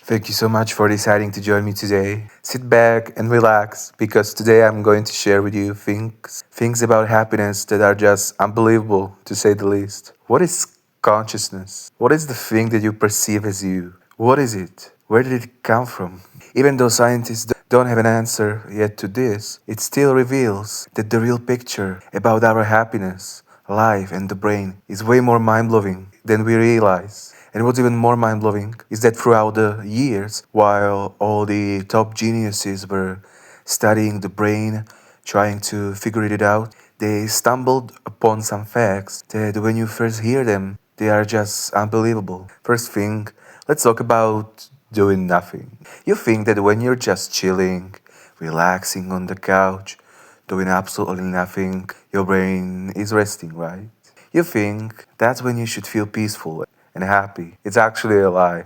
Thank you so much for deciding to join me today. Sit back and relax because today I'm going to share with you things about happiness that are just unbelievable to say the least. What is consciousness? What is the thing that you perceive as you? What is it? Where did it come from? Even though scientists don't have an answer yet to this, it still reveals that the real picture about our happiness, life, and the brain is way more mind blowing than we realize. And what's even more mind blowing is that throughout the years, while all the top geniuses were studying the brain, trying to figure it out, they stumbled upon some facts that when you first hear them, they are just unbelievable. First thing, let's talk about doing nothing. You think that when you're just chilling, relaxing on the couch, doing absolutely nothing, your brain is resting, right? You think that's when you should feel peaceful and happy. It's actually a lie.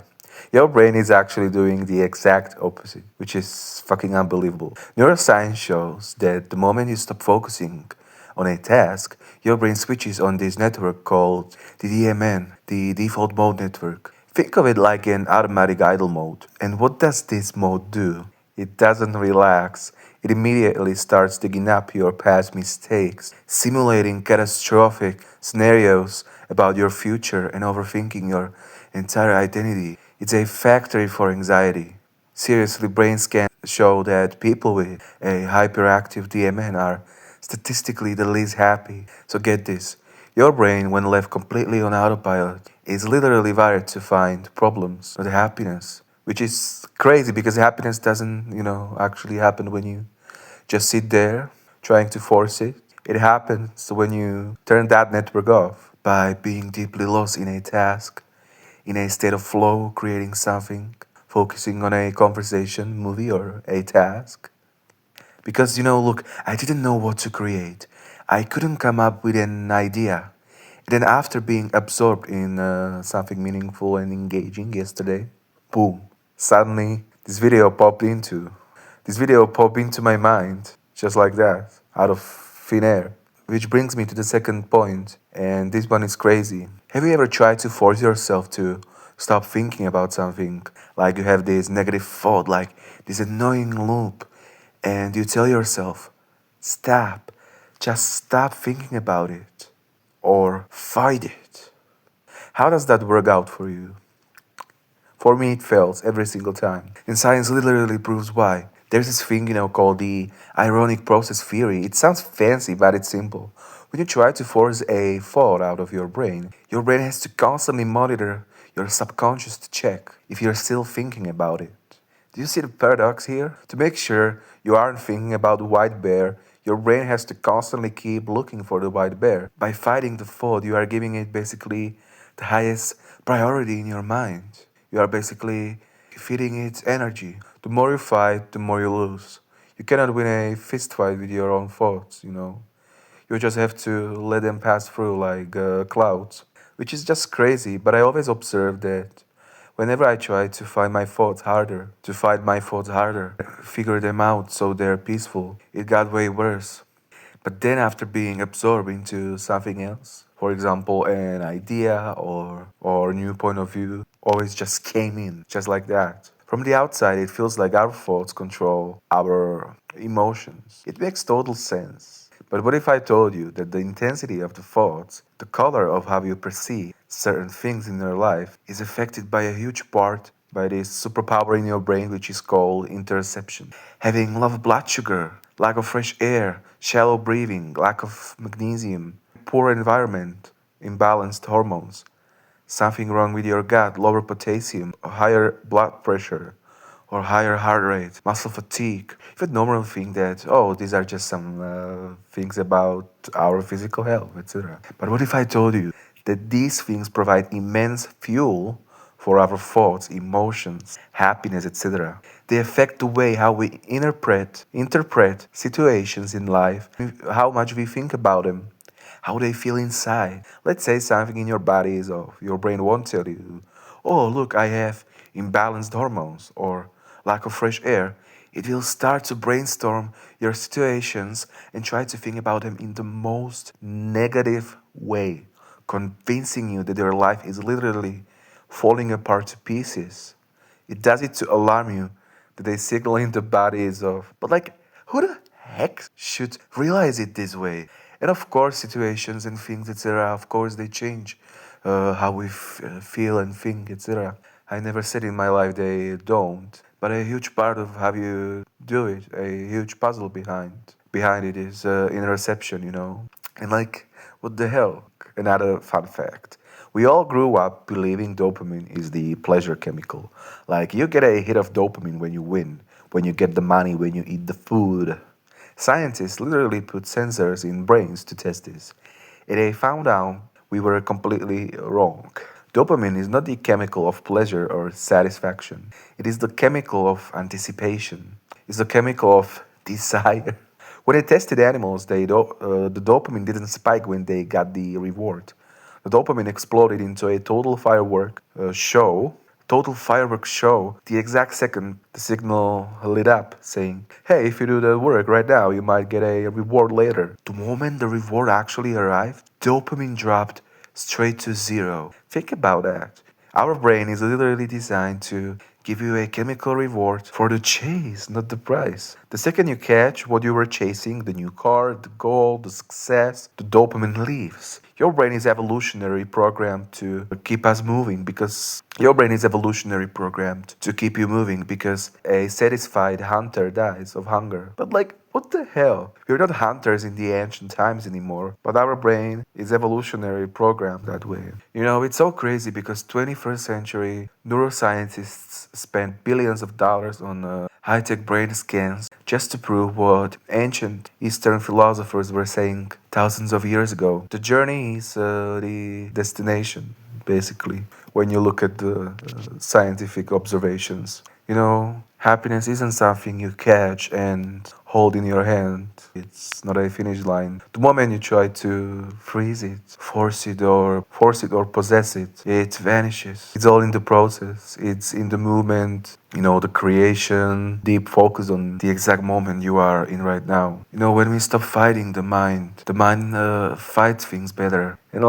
Your brain is actually doing the exact opposite, which is fucking unbelievable. Neuroscience shows that the moment you stop focusing on a task, your brain switches on this network called the DMN, the default mode network. Think of it like an automatic idle mode. And what does this mode do? It doesn't relax. It immediately starts digging up your past mistakes, simulating catastrophic scenarios about your future and overthinking your entire identity. It's a factory for anxiety. Seriously, brain scans show that people with a hyperactive DMN are statistically the least happy. So get this. Your brain, when left completely on autopilot, is literally wired to find problems, not happiness. Which is crazy because happiness doesn't, actually happen when you just sit there trying to force it. It happens when you turn that network off by being deeply lost in a task, in a state of flow, creating something, focusing on a conversation, movie, or a task. Because, look, I didn't know what to create. I couldn't come up with an idea. Then, after being absorbed in something meaningful and engaging yesterday, boom, suddenly this video popped into my mind, just like that, out of thin air. Which brings me to the second point, and this one is crazy. Have you ever tried to force yourself to stop thinking about something? Like you have this negative thought, like this annoying loop, and you tell yourself, stop, just stop thinking about it, or fight it. How does that work out for you? For me, it fails every single time. And science literally proves why. There's this thing, called the ironic process theory. It sounds fancy, but it's simple. When you try to force a thought out of your brain has to constantly monitor your subconscious to check if you're still thinking about it. Do you see the paradox here? To make sure you aren't thinking about the white bear, your brain has to constantly keep looking for the white bear. By fighting the thought, you are giving it basically the highest priority in your mind. You are basically feeding it energy. The more you fight, the more you lose. You cannot win a fist fight with your own thoughts. You just have to let them pass through like clouds, which is just crazy. But I always observe that whenever I try to fight my thoughts harder, figure them out so they're peaceful, it got way worse. But then after being absorbed into something else, for example, an idea or new point of view, always just came in, just like that. From the outside, it feels like our thoughts control our emotions. It makes total sense. But what if I told you that the intensity of the thoughts, the color of how you perceive certain things in your life, is affected by a huge part by this superpower in your brain which is called interoception. Having low blood sugar, lack of fresh air, shallow breathing, lack of magnesium, poor environment, imbalanced hormones, something wrong with your gut, lower potassium, higher blood pressure, or higher heart rate, muscle fatigue. You would normally think that, oh, these are just some things about our physical health, etc. But what if I told you that these things provide immense fuel for our thoughts, emotions, happiness, etc. They affect the way how we interpret situations in life, how much we think about them, how they feel inside. Let's say something in your body is off. Your brain won't tell you, oh, look, I have imbalanced hormones or lack of fresh air. It will start to brainstorm your situations and try to think about them in the most negative way, convincing you that your life is literally falling apart to pieces. It does it to alarm you that they signal in the bodies of. But like, who the heck should realize it this way? And of course, situations and things, etc. Of course, they change how we feel and think, etc. I never said in my life they don't, but a huge part of how you do it, a huge puzzle behind it is interception, you know. And like, what the hell? Another fun fact. We all grew up believing dopamine is the pleasure chemical. Like, you get a hit of dopamine when you win, when you get the money, when you eat the food. Scientists literally put sensors in brains to test this. And they found out we were completely wrong. Dopamine is not the chemical of pleasure or satisfaction. It is the chemical of anticipation. It's the chemical of desire. When they tested animals, the dopamine didn't spike when they got the reward. The dopamine exploded into a total fireworks show, the exact second the signal lit up, saying, "Hey, if you do the work right now, you might get a reward later." The moment the reward actually arrived, dopamine dropped straight to zero. Think about that. Our brain is literally designed to give you a chemical reward for the chase, not the price. The second you catch what you were chasing, the new car, the goal, the success, the dopamine leaves. Your brain is evolutionary programmed to keep us moving because your brain is evolutionary programmed to keep you moving because a satisfied hunter dies of hunger. But like, what the hell? We're not hunters in the ancient times anymore, but our brain is evolutionary programmed that way. You know, it's so crazy because 21st century neuroscientists spend billions of dollars on high-tech brain scans just to prove what ancient Eastern philosophers were saying thousands of years ago. The journey is the destination, basically, when you look at the scientific observations. You know, happiness isn't something you catch and hold in your hand. It's not a finish line. The moment you try to freeze it, force it or possess it, it vanishes. It's all in the process. It's in the movement, you know, the creation, deep focus on the exact moment you are in right now. You know, when we stop fighting the mind fights things better. And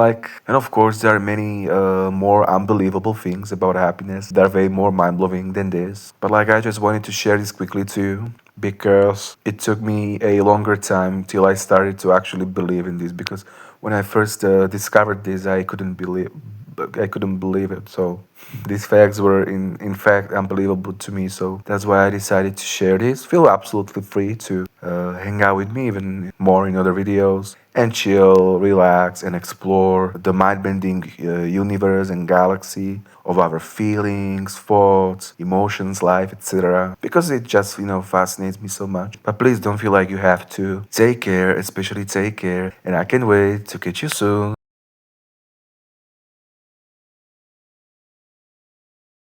of course, there are many more unbelievable things about happiness that are way more mind blowing than this. But like, I just wanted to share this quickly to you because it took me a longer time till I started to actually believe in this. Because when I first discovered this, I couldn't believe it. So these facts were in fact unbelievable to me. So that's why I decided to share this. Feel absolutely free to hang out with me even more in other videos and chill, relax, and explore the mind-bending universe and galaxy of our feelings, thoughts, emotions, life, etc. Because it just, you know, fascinates me so much. But please don't feel like you have to. Take care, especially take care, and I can't wait to catch you soon.